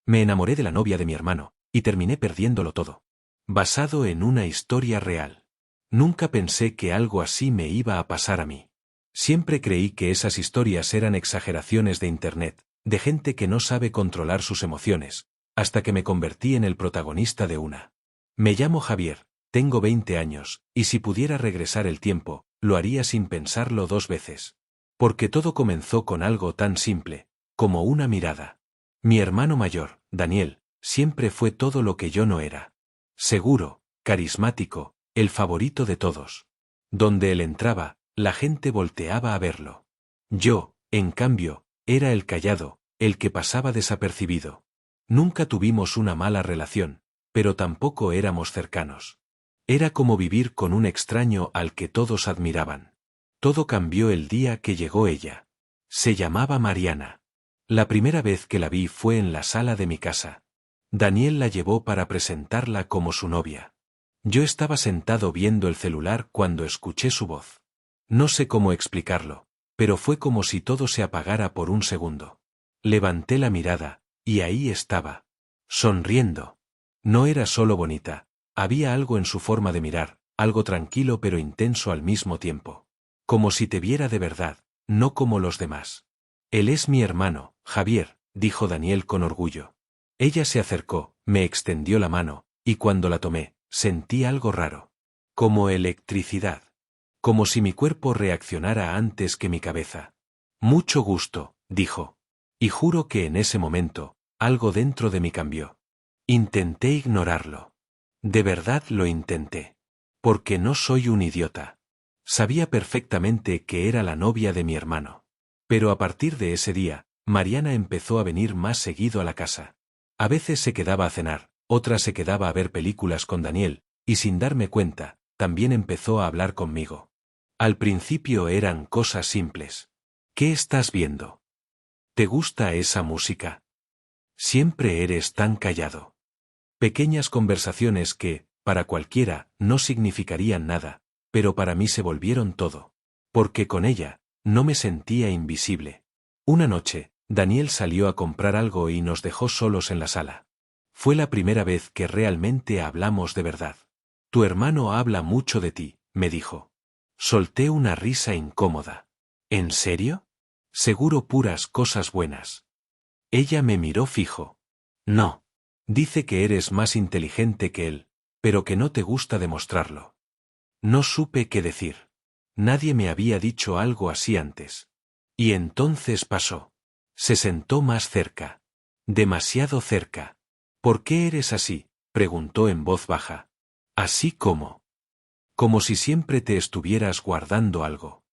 Me enamoré de la novia de mi hermano, y terminé perdiéndolo todo. Basado en una historia real. Nunca pensé que algo así me iba a pasar a mí. Siempre creí que esas historias eran exageraciones de Internet, de gente que no sabe controlar sus emociones, hasta que me convertí en el protagonista de una. Me llamo Javier, tengo 20 años, y si pudiera regresar el tiempo, lo haría sin pensarlo 2 veces. Porque todo comenzó con algo tan simple, como una mirada. Mi hermano mayor, Daniel, siempre fue todo lo que yo no era. Seguro, carismático, el favorito de todos. Donde él entraba, la gente volteaba a verlo. Yo, en cambio, era el callado, el que pasaba desapercibido. Nunca tuvimos una mala relación, pero tampoco éramos cercanos. Era como vivir con un extraño al que todos admiraban. Todo cambió el día que llegó ella. Se llamaba Mariana. La primera vez que la vi fue en la sala de mi casa. Daniel la llevó para presentarla como su novia. Yo estaba sentado viendo el celular cuando escuché su voz. No sé cómo explicarlo, pero fue como si todo se apagara por un segundo. Levanté la mirada, y ahí estaba. Sonriendo. No era solo bonita, había algo en su forma de mirar, algo tranquilo pero intenso al mismo tiempo. Como si te viera de verdad, no como los demás. Él es mi hermano, Javier, dijo Daniel con orgullo. Ella se acercó, me extendió la mano, y cuando la tomé, sentí algo raro. Como electricidad. Como si mi cuerpo reaccionara antes que mi cabeza. Mucho gusto, dijo. Y juro que en ese momento, algo dentro de mí cambió. Intenté ignorarlo. De verdad lo intenté. Porque no soy un idiota. Sabía perfectamente que era la novia de mi hermano. Pero a partir de ese día, Mariana empezó a venir más seguido a la casa. A veces se quedaba a cenar, otras se quedaba a ver películas con Daniel, y sin darme cuenta, también empezó a hablar conmigo. Al principio eran cosas simples. ¿Qué estás viendo? ¿Te gusta esa música? Siempre eres tan callado. Pequeñas conversaciones que, para cualquiera, no significarían nada, pero para mí se volvieron todo. Porque con ella, no me sentía invisible. Una noche, Daniel salió a comprar algo y nos dejó solos en la sala. Fue la primera vez que realmente hablamos de verdad. Tu hermano habla mucho de ti, me dijo. Solté una risa incómoda. ¿En serio? Seguro puras cosas buenas. Ella me miró fijo. No. Dice que eres más inteligente que él, pero que no te gusta demostrarlo. No supe qué decir. Nadie me había dicho algo así antes. Y entonces pasó. Se sentó más cerca. Demasiado cerca. ¿Por qué eres así?, preguntó en voz baja. ¿Así como? Como si siempre te estuvieras guardando algo.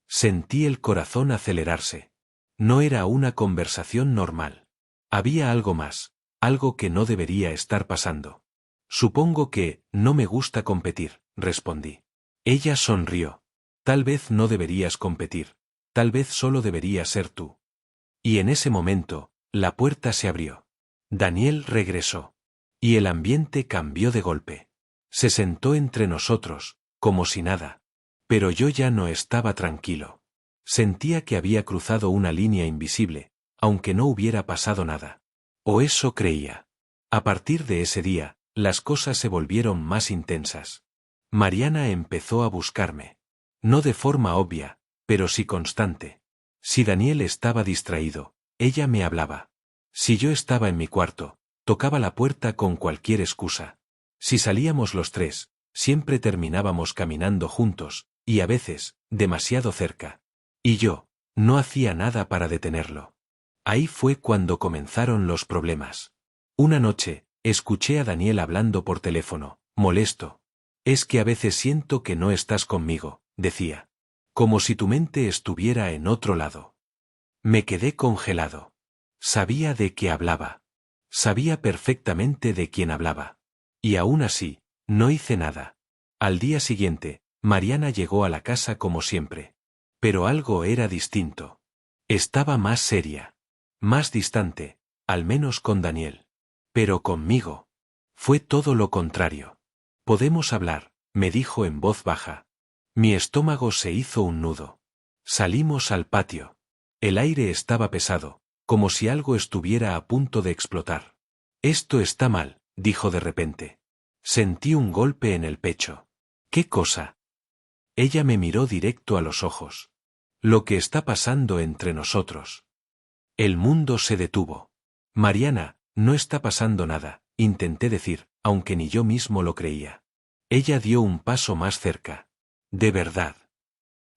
Sentí el corazón acelerarse. No era una conversación normal. Había algo más, algo que no debería estar pasando. Supongo que, no me gusta competir, respondí. Ella sonrió. Tal vez no deberías competir, tal vez solo deberías ser tú. Y en ese momento, la puerta se abrió. Daniel regresó. Y el ambiente cambió de golpe. Se sentó entre nosotros, como si nada. Pero yo ya no estaba tranquilo. Sentía que había cruzado una línea invisible, aunque no hubiera pasado nada. O eso creía. A partir de ese día, las cosas se volvieron más intensas. Mariana empezó a buscarme. No de forma obvia, pero sí constante. Si Daniel estaba distraído, ella me hablaba. Si yo estaba en mi cuarto, tocaba la puerta con cualquier excusa. Si salíamos los tres, siempre terminábamos caminando juntos, y a veces, demasiado cerca. Y yo, no hacía nada para detenerlo. Ahí fue cuando comenzaron los problemas. Una noche, escuché a Daniel hablando por teléfono, molesto. Es que a veces siento que no estás conmigo, decía. Como si tu mente estuviera en otro lado. Me quedé congelado. Sabía de qué hablaba. Sabía perfectamente de quién hablaba. Y aún así, no hice nada. Al día siguiente, Mariana llegó a la casa como siempre. Pero algo era distinto. Estaba más seria. Más distante, al menos con Daniel. Pero conmigo. Fue todo lo contrario. Podemos hablar, me dijo en voz baja. Mi estómago se hizo un nudo. Salimos al patio. El aire estaba pesado, como si algo estuviera a punto de explotar. Esto está mal, dijo de repente. Sentí un golpe en el pecho. ¿Qué cosa? Ella me miró directo a los ojos. Lo que está pasando entre nosotros. El mundo se detuvo. Mariana, no está pasando nada, intenté decir, aunque ni yo mismo lo creía. Ella dio un paso más cerca. De verdad.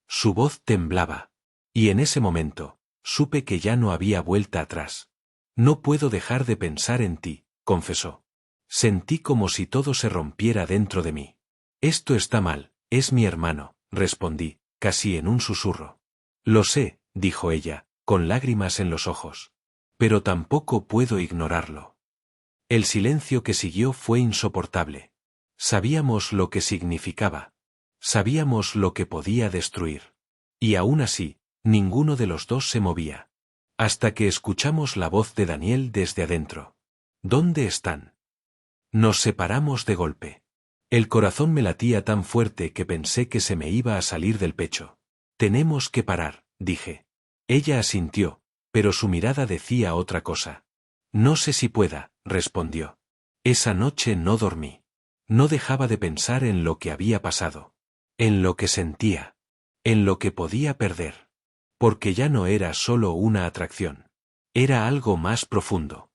Su voz temblaba. Y en ese momento, supe que ya no había vuelta atrás. No puedo dejar de pensar en ti, confesó. Sentí como si todo se rompiera dentro de mí. Esto está mal, es mi hermano, respondí, casi en un susurro. Lo sé, dijo ella, con lágrimas en los ojos. Pero tampoco puedo ignorarlo. El silencio que siguió fue insoportable. Sabíamos lo que significaba. Sabíamos lo que podía destruir. Y aún así, ninguno de los dos se movía. Hasta que escuchamos la voz de Daniel desde adentro. ¿Dónde están? Nos separamos de golpe. El corazón me latía tan fuerte que pensé que se me iba a salir del pecho. Tenemos que parar, dije. Ella asintió, pero su mirada decía otra cosa. No sé si pueda, respondió. Esa noche no dormí. No dejaba de pensar en lo que había pasado. En lo que sentía. En lo que podía perder. Porque ya no era solo una atracción. Era algo más profundo.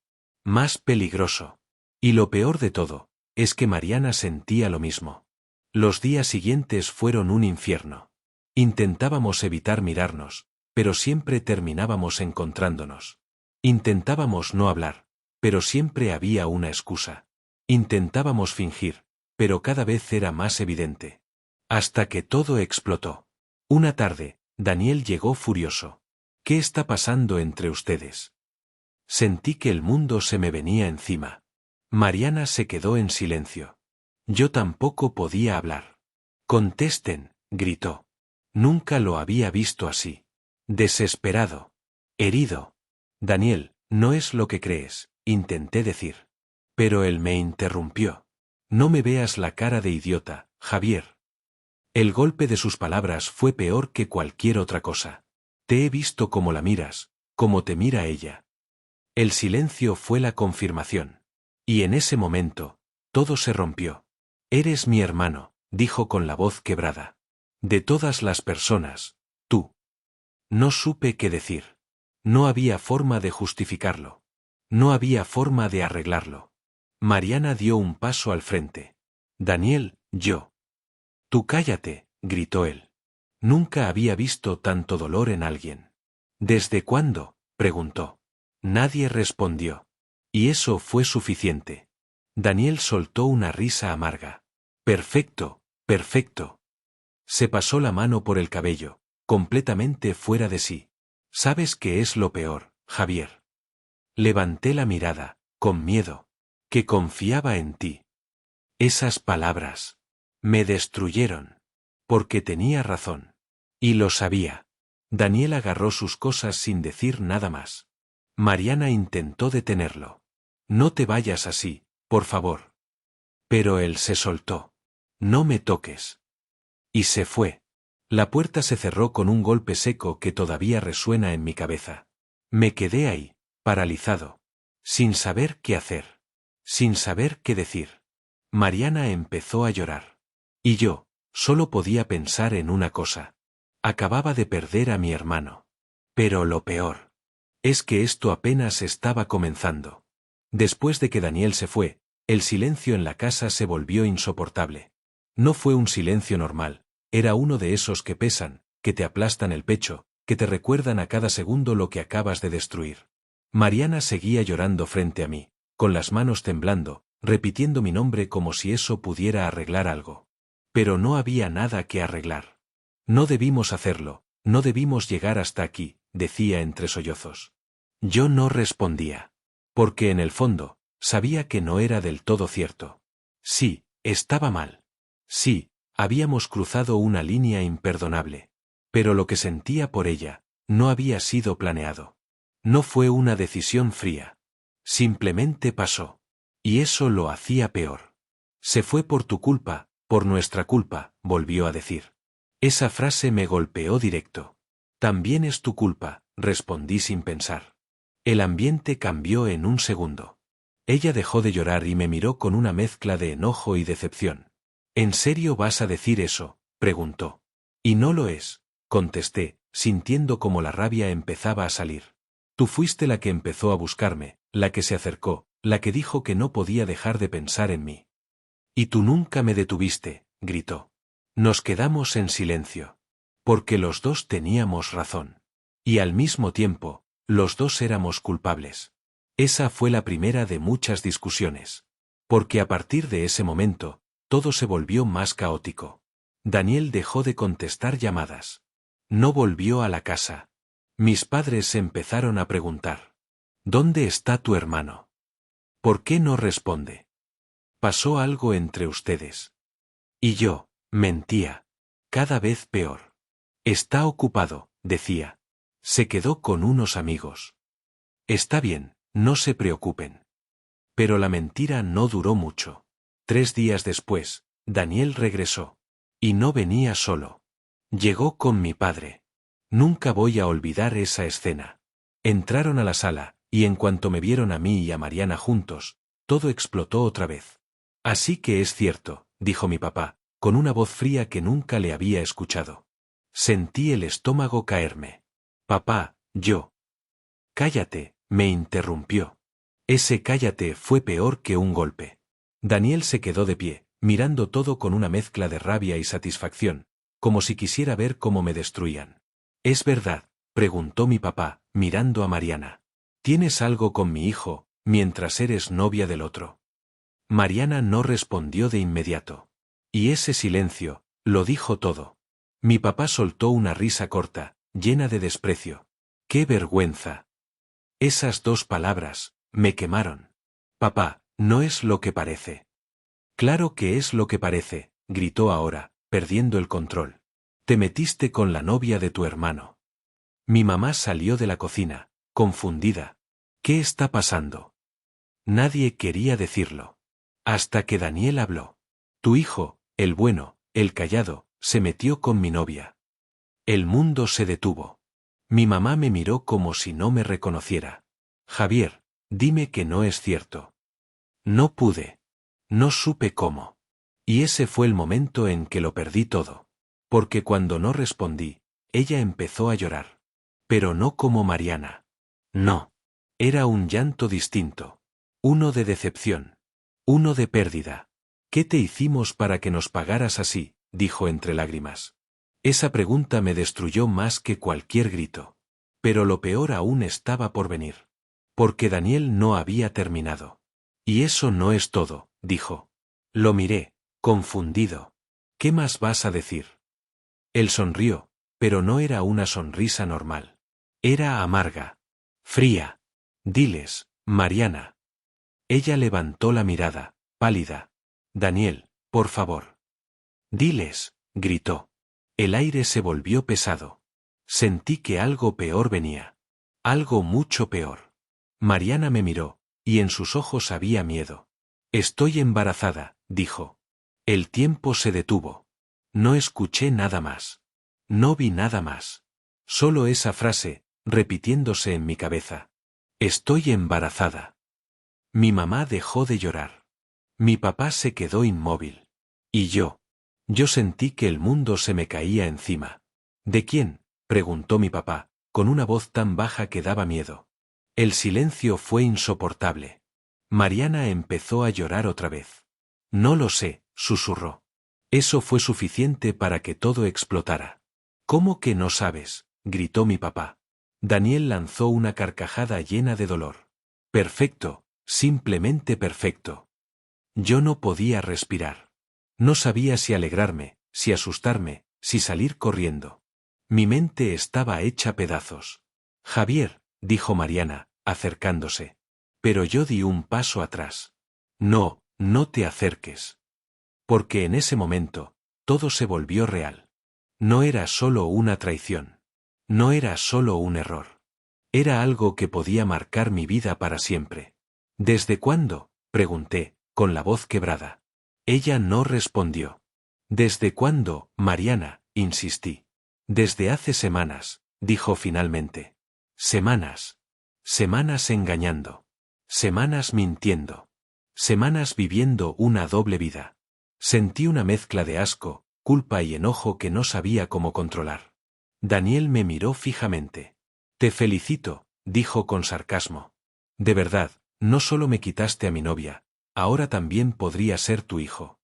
Más peligroso. Y lo peor de todo, es que Mariana sentía lo mismo. Los días siguientes fueron un infierno. Intentábamos evitar mirarnos, pero siempre terminábamos encontrándonos. Intentábamos no hablar, pero siempre había una excusa. Intentábamos fingir, pero cada vez era más evidente. Hasta que todo explotó. Una tarde, Daniel llegó furioso. ¿Qué está pasando entre ustedes? Sentí que el mundo se me venía encima. Mariana se quedó en silencio. Yo tampoco podía hablar. Contesten, gritó. Nunca lo había visto así. Desesperado. Herido. Daniel, no es lo que crees, intenté decir. Pero él me interrumpió. No me veas la cara de idiota, Javier. El golpe de sus palabras fue peor que cualquier otra cosa. Te he visto como la miras, como te mira ella. El silencio fue la confirmación. Y en ese momento, todo se rompió. Eres mi hermano, dijo con la voz quebrada. De todas las personas, tú. No supe qué decir. No había forma de justificarlo. No había forma de arreglarlo. Mariana dio un paso al frente. Daniel, yo. Tú cállate, gritó él. Nunca había visto tanto dolor en alguien. ¿Desde cuándo? Preguntó. Nadie respondió. Y eso fue suficiente. Daniel soltó una risa amarga. Perfecto, perfecto. Se pasó la mano por el cabello, completamente fuera de sí. ¿Sabes qué es lo peor, Javier? Levanté la mirada, con miedo. Que confiaba en ti. Esas palabras. Me destruyeron. Porque tenía razón. Y lo sabía. Daniel agarró sus cosas sin decir nada más. Mariana intentó detenerlo. No te vayas así, por favor. Pero él se soltó. No me toques. Y se fue. La puerta se cerró con un golpe seco que todavía resuena en mi cabeza. Me quedé ahí, paralizado. Sin saber qué hacer. Sin saber qué decir. Mariana empezó a llorar. Y yo, solo podía pensar en una cosa. Acababa de perder a mi hermano. Pero lo peor. Es que esto apenas estaba comenzando. Después de que Daniel se fue, el silencio en la casa se volvió insoportable. No fue un silencio normal, era uno de esos que pesan, que te aplastan el pecho, que te recuerdan a cada segundo lo que acabas de destruir. Mariana seguía llorando frente a mí, con las manos temblando, repitiendo mi nombre como si eso pudiera arreglar algo. Pero no había nada que arreglar. No debimos hacerlo, no debimos llegar hasta aquí, decía entre sollozos. Yo no respondía. Porque en el fondo, sabía que no era del todo cierto. Sí, estaba mal. Sí, habíamos cruzado una línea imperdonable. Pero lo que sentía por ella, no había sido planeado. No fue una decisión fría. Simplemente pasó. Y eso lo hacía peor. Se fue por tu culpa, por nuestra culpa, volvió a decir. Esa frase me golpeó directo. También es tu culpa, respondí sin pensar. El ambiente cambió en un segundo. Ella dejó de llorar y me miró con una mezcla de enojo y decepción. ¿En serio vas a decir eso?, preguntó. Y no lo es, contesté, sintiendo como la rabia empezaba a salir. Tú fuiste la que empezó a buscarme, la que se acercó, la que dijo que no podía dejar de pensar en mí. Y tú nunca me detuviste, gritó. Nos quedamos en silencio. Porque los dos teníamos razón. Y al mismo tiempo, los dos éramos culpables. Esa fue la primera de muchas discusiones. Porque a partir de ese momento, todo se volvió más caótico. Daniel dejó de contestar llamadas. No volvió a la casa. Mis padres empezaron a preguntar. ¿Dónde está tu hermano? ¿Por qué no responde? Pasó algo entre ustedes. Y yo, mentía. Cada vez peor. Está ocupado, decía. Se quedó con unos amigos. Está bien, no se preocupen. Pero la mentira no duró mucho. 3 días después, Daniel regresó. Y no venía solo. Llegó con mi padre. Nunca voy a olvidar esa escena. Entraron a la sala, y en cuanto me vieron a mí y a Mariana juntos, todo explotó otra vez. Así que es cierto, dijo mi papá, con una voz fría que nunca le había escuchado. Sentí el estómago caerme. Papá, yo. Cállate, me interrumpió. Ese cállate fue peor que un golpe. Daniel se quedó de pie, mirando todo con una mezcla de rabia y satisfacción, como si quisiera ver cómo me destruían. ¿Es verdad?, preguntó mi papá, mirando a Mariana. ¿Tienes algo con mi hijo, mientras eres novia del otro? Mariana no respondió de inmediato. Y ese silencio, lo dijo todo. Mi papá soltó una risa corta, llena de desprecio. ¡Qué vergüenza! Esas 2 palabras, me quemaron. Papá, no es lo que parece. Claro que es lo que parece, gritó ahora, perdiendo el control. Te metiste con la novia de tu hermano. Mi mamá salió de la cocina, confundida. ¿Qué está pasando? Nadie quería decirlo. Hasta que Daniel habló. Tu hijo, el bueno, el callado, se metió con mi novia. El mundo se detuvo. Mi mamá me miró como si no me reconociera. Javier, dime que no es cierto. No pude. No supe cómo. Y ese fue el momento en que lo perdí todo. Porque cuando no respondí, ella empezó a llorar. Pero no como Mariana. No. Era un llanto distinto. Uno de decepción. Uno de pérdida. ¿Qué te hicimos para que nos pagaras así?, dijo entre lágrimas. Esa pregunta me destruyó más que cualquier grito. Pero lo peor aún estaba por venir. Porque Daniel no había terminado. Y eso no es todo, dijo. Lo miré, confundido. ¿Qué más vas a decir? Él sonrió, pero no era una sonrisa normal. Era amarga. Fría. Diles, Mariana. Ella levantó la mirada, pálida. Daniel, por favor. Diles, gritó. El aire se volvió pesado. Sentí que algo peor venía. Algo mucho peor. Mariana me miró, y en sus ojos había miedo. Estoy embarazada, dijo. El tiempo se detuvo. No escuché nada más. No vi nada más. Solo esa frase, repitiéndose en mi cabeza. Estoy embarazada. Mi mamá dejó de llorar. Mi papá se quedó inmóvil. Y yo. Yo sentí que el mundo se me caía encima. ¿De quién?, preguntó mi papá, con una voz tan baja que daba miedo. El silencio fue insoportable. Mariana empezó a llorar otra vez. No lo sé, susurró. Eso fue suficiente para que todo explotara. ¿Cómo que no sabes?, gritó mi papá. Daniel lanzó una carcajada llena de dolor. Perfecto, simplemente perfecto. Yo no podía respirar. No sabía si alegrarme, si asustarme, si salir corriendo. Mi mente estaba hecha pedazos. Javier, dijo Mariana, acercándose. Pero yo di un paso atrás. No, no te acerques. Porque en ese momento, todo se volvió real. No era solo una traición. No era solo un error. Era algo que podía marcar mi vida para siempre. ¿Desde cuándo?, pregunté, con la voz quebrada. Ella no respondió. ¿Desde cuándo, Mariana?, insistí. Desde hace semanas, dijo finalmente. Semanas. Semanas engañando. Semanas mintiendo. Semanas viviendo una doble vida. Sentí una mezcla de asco, culpa y enojo que no sabía cómo controlar. Daniel me miró fijamente. Te felicito, dijo con sarcasmo. De verdad, no solo me quitaste a mi novia, ahora también podría ser tu hijo.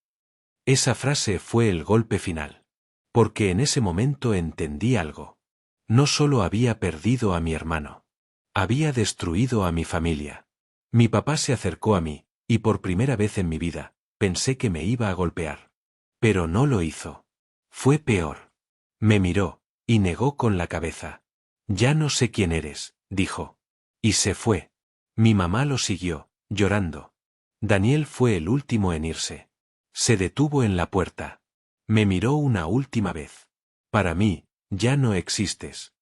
Esa frase fue el golpe final. Porque en ese momento entendí algo. No solo había perdido a mi hermano. Había destruido a mi familia. Mi papá se acercó a mí, y por primera vez en mi vida, pensé que me iba a golpear. Pero no lo hizo. Fue peor. Me miró, y negó con la cabeza. Ya no sé quién eres, dijo. Y se fue. Mi mamá lo siguió, llorando. Daniel fue el último en irse. Se detuvo en la puerta. Me miró una última vez. Para mí, ya no existes.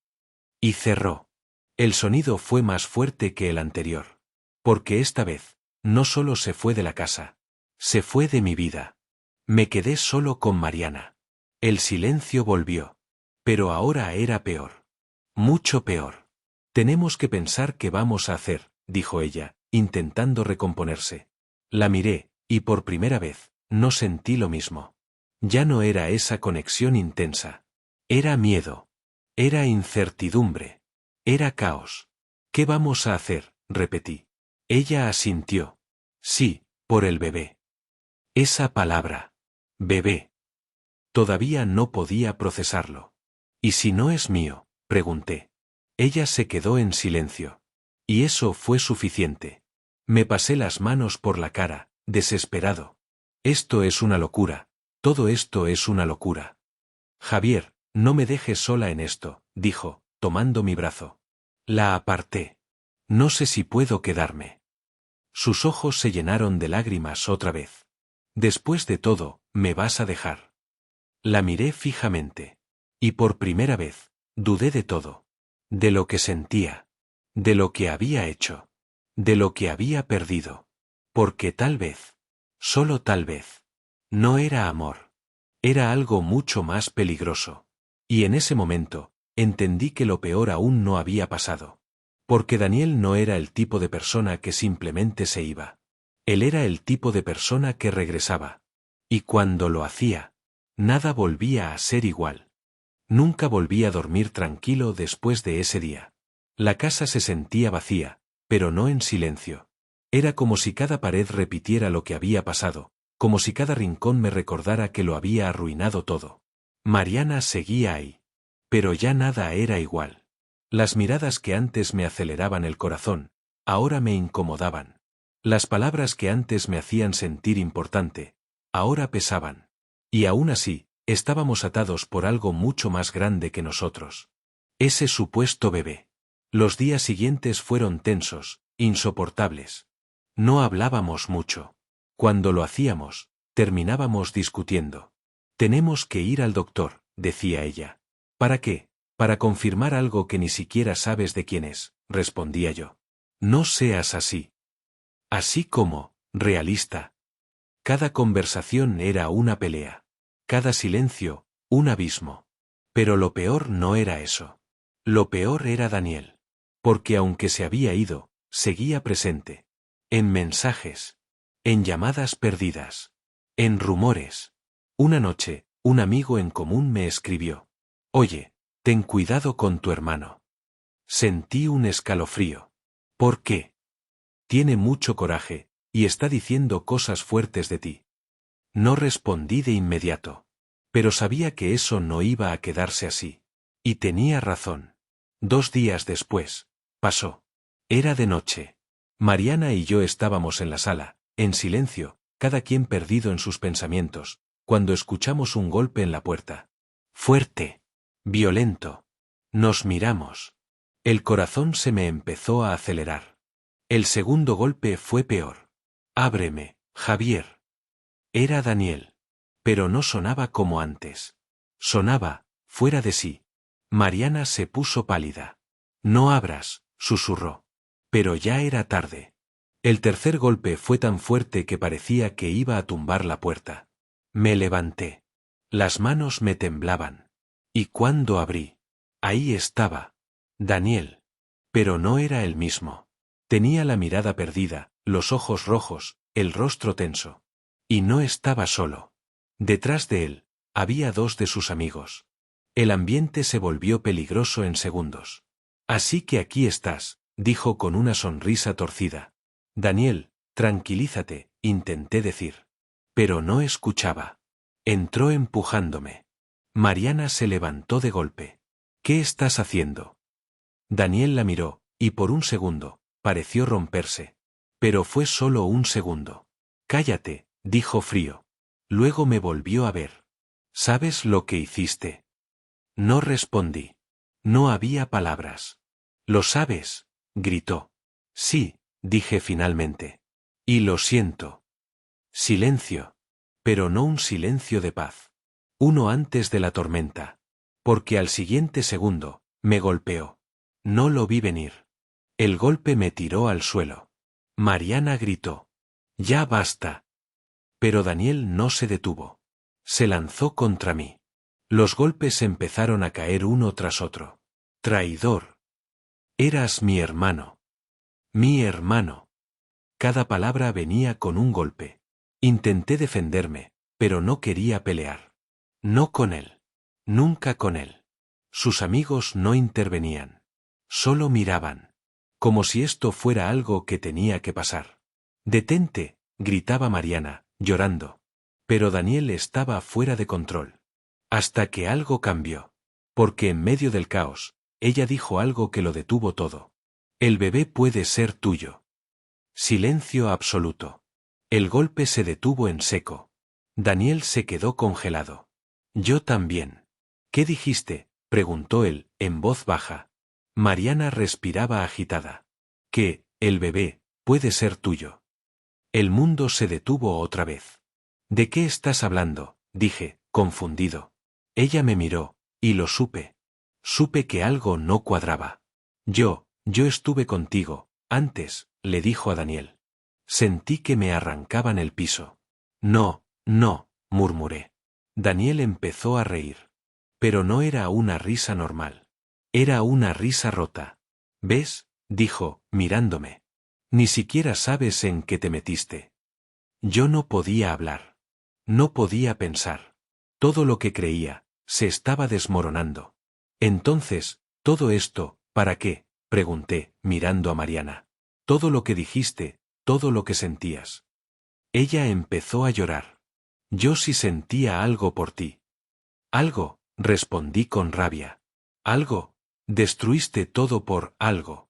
Y cerró. El sonido fue más fuerte que el anterior. Porque esta vez, no solo se fue de la casa. Se fue de mi vida. Me quedé solo con Mariana. El silencio volvió. Pero ahora era peor. Mucho peor. Tenemos que pensar qué vamos a hacer, dijo ella, intentando recomponerse. La miré, y por primera vez, no sentí lo mismo. Ya no era esa conexión intensa. Era miedo. Era incertidumbre. Era caos. ¿Qué vamos a hacer?, repetí. Ella asintió. Sí, por el bebé. Esa palabra. Bebé. Todavía no podía procesarlo. ¿Y si no es mío?, pregunté. Ella se quedó en silencio. Y eso fue suficiente. Me pasé las manos por la cara, desesperado. Esto es una locura. Todo esto es una locura. Javier, no me dejes sola en esto, dijo, tomando mi brazo. La aparté. No sé si puedo quedarme. Sus ojos se llenaron de lágrimas otra vez. Después de todo, ¿me vas a dejar? La miré fijamente. Y por primera vez, dudé de todo. De lo que sentía. De lo que había hecho. De lo que había perdido. Porque tal vez, solo tal vez, no era amor. Era algo mucho más peligroso. Y en ese momento, entendí que lo peor aún no había pasado. Porque Daniel no era el tipo de persona que simplemente se iba. Él era el tipo de persona que regresaba. Y cuando lo hacía, nada volvía a ser igual. Nunca volví a dormir tranquilo después de ese día. La casa se sentía vacía, pero no en silencio. Era como si cada pared repitiera lo que había pasado, como si cada rincón me recordara que lo había arruinado todo. Mariana seguía ahí. Pero ya nada era igual. Las miradas que antes me aceleraban el corazón, ahora me incomodaban. Las palabras que antes me hacían sentir importante, ahora pesaban. Y aún así, estábamos atados por algo mucho más grande que nosotros. Ese supuesto bebé. Los días siguientes fueron tensos, insoportables. No hablábamos mucho. Cuando lo hacíamos, terminábamos discutiendo. Tenemos que ir al doctor, decía ella. ¿Para qué? Para confirmar algo que ni siquiera sabes de quién es, respondía yo. No seas así. Así como, realista. Cada conversación era una pelea. Cada silencio, un abismo. Pero lo peor no era eso. Lo peor era Daniel. Porque aunque se había ido, seguía presente. En mensajes. En llamadas perdidas. En rumores. Una noche, un amigo en común me escribió. Oye, ten cuidado con tu hermano. Sentí un escalofrío. ¿Por qué? Tiene mucho coraje, y está diciendo cosas fuertes de ti. No respondí de inmediato. Pero sabía que eso no iba a quedarse así. Y tenía razón. 2 días después, pasó. Era de noche. Mariana y yo estábamos en la sala, en silencio, cada quien perdido en sus pensamientos, cuando escuchamos un golpe en la puerta. Fuerte. Violento. Nos miramos. El corazón se me empezó a acelerar. El segundo golpe fue peor. Ábreme, Javier. Era Daniel. Pero no sonaba como antes. Sonaba, fuera de sí. Mariana se puso pálida. No abras, susurró. Pero ya era tarde. El tercer golpe fue tan fuerte que parecía que iba a tumbar la puerta. Me levanté. Las manos me temblaban. Y cuando abrí, ahí estaba. Daniel. Pero no era el mismo. Tenía la mirada perdida, los ojos rojos, el rostro tenso. Y no estaba solo. Detrás de él, había dos de sus amigos. El ambiente se volvió peligroso en segundos. Así que aquí estás, dijo con una sonrisa torcida. Daniel, tranquilízate, intenté decir. Pero no escuchaba. Entró empujándome. Mariana se levantó de golpe. ¿Qué estás haciendo? Daniel la miró, y por un segundo, pareció romperse. Pero fue solo un segundo. Cállate, dijo frío. Luego me volvió a ver. ¿Sabes lo que hiciste? No respondí. No había palabras. ¿Lo sabes? Gritó. Sí, dije finalmente. Y lo siento. Silencio. Pero no un silencio de paz. Uno antes de la tormenta. Porque al siguiente segundo, me golpeó. No lo vi venir. El golpe me tiró al suelo. Mariana gritó. Ya basta. Pero Daniel no se detuvo. Se lanzó contra mí. Los golpes empezaron a caer uno tras otro. Traidor. Eras mi hermano. Mi hermano. Cada palabra venía con un golpe. Intenté defenderme, pero no quería pelear. No con él. Nunca con él. Sus amigos no intervenían. Solo miraban. Como si esto fuera algo que tenía que pasar. Detente, gritaba Mariana, llorando. Pero Daniel estaba fuera de control. Hasta que algo cambió. Porque en medio del caos, ella dijo algo que lo detuvo todo. El bebé puede ser tuyo. Silencio absoluto. El golpe se detuvo en seco. Daniel se quedó congelado. Yo también. ¿Qué dijiste? Preguntó él, en voz baja. Mariana respiraba agitada. Que, el bebé, puede ser tuyo. El mundo se detuvo otra vez. ¿De qué estás hablando? Dije, confundido. Ella me miró, y lo supe. Supe que algo no cuadraba. Yo estuve contigo, antes, le dijo a Daniel. Sentí que me arrancaban el piso. No, no, murmuré. Daniel empezó a reír. Pero no era una risa normal. Era una risa rota. ¿Ves? Dijo, mirándome. Ni siquiera sabes en qué te metiste. Yo no podía hablar. No podía pensar. Todo lo que creía, se estaba desmoronando. Entonces, todo esto, ¿para qué? Pregunté, mirando a Mariana. Todo lo que dijiste, todo lo que sentías. Ella empezó a llorar. Yo sí sentía algo por ti. Algo, respondí con rabia. Algo. Destruiste todo por algo.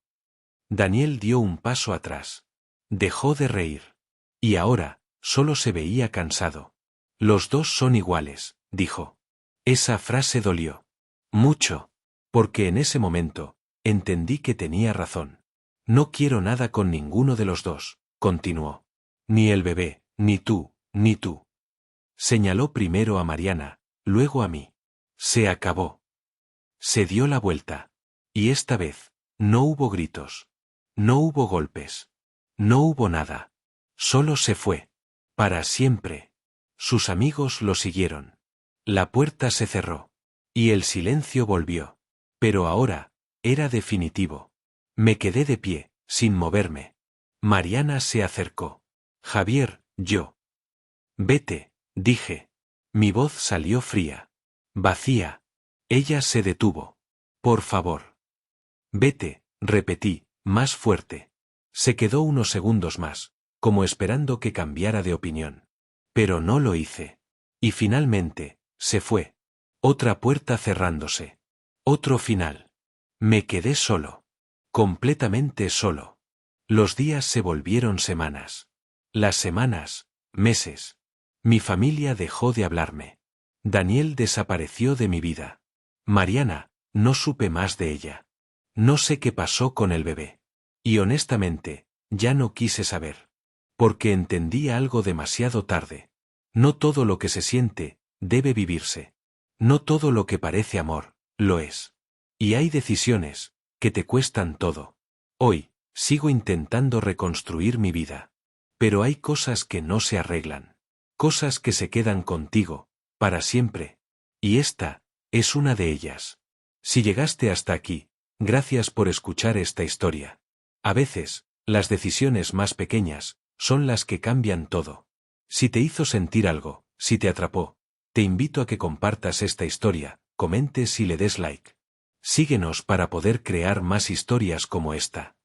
Daniel dio un paso atrás. Dejó de reír. Y ahora, solo se veía cansado. Los dos son iguales, dijo. Esa frase dolió. Mucho. Porque en ese momento, entendí que tenía razón. No quiero nada con ninguno de los dos, continuó. Ni el bebé, ni tú, ni tú. Señaló primero a Mariana, luego a mí. Se acabó. Se dio la vuelta. Y esta vez, no hubo gritos. No hubo golpes. No hubo nada. Solo se fue. Para siempre. Sus amigos lo siguieron. La puerta se cerró. Y el silencio volvió. Pero ahora, era definitivo. Me quedé de pie, sin moverme. Mariana se acercó. Javier, yo. Vete, dije. Mi voz salió fría. Vacía. Ella se detuvo. Por favor. Vete, repetí, más fuerte. Se quedó unos segundos más, como esperando que cambiara de opinión. Pero no lo hice. Y finalmente, se fue. Otra puerta cerrándose. Otro final. Me quedé solo. Completamente solo. Los días se volvieron semanas. Las semanas, meses. Mi familia dejó de hablarme. Daniel desapareció de mi vida. Mariana, no supe más de ella. No sé qué pasó con el bebé. Y honestamente, ya no quise saber. Porque entendí algo demasiado tarde. No todo lo que se siente, debe vivirse. No todo lo que parece amor, lo es. Y hay decisiones, que te cuestan todo. Hoy, sigo intentando reconstruir mi vida. Pero hay cosas que no se arreglan. Cosas que se quedan contigo, para siempre. Y esta, es una de ellas. Si llegaste hasta aquí, Gracias por escuchar esta historia. A veces, las decisiones más pequeñas son las que cambian todo. Si te hizo sentir algo, si te atrapó, te invito a que compartas esta historia, comentes y le des like. Síguenos para poder crear más historias como esta.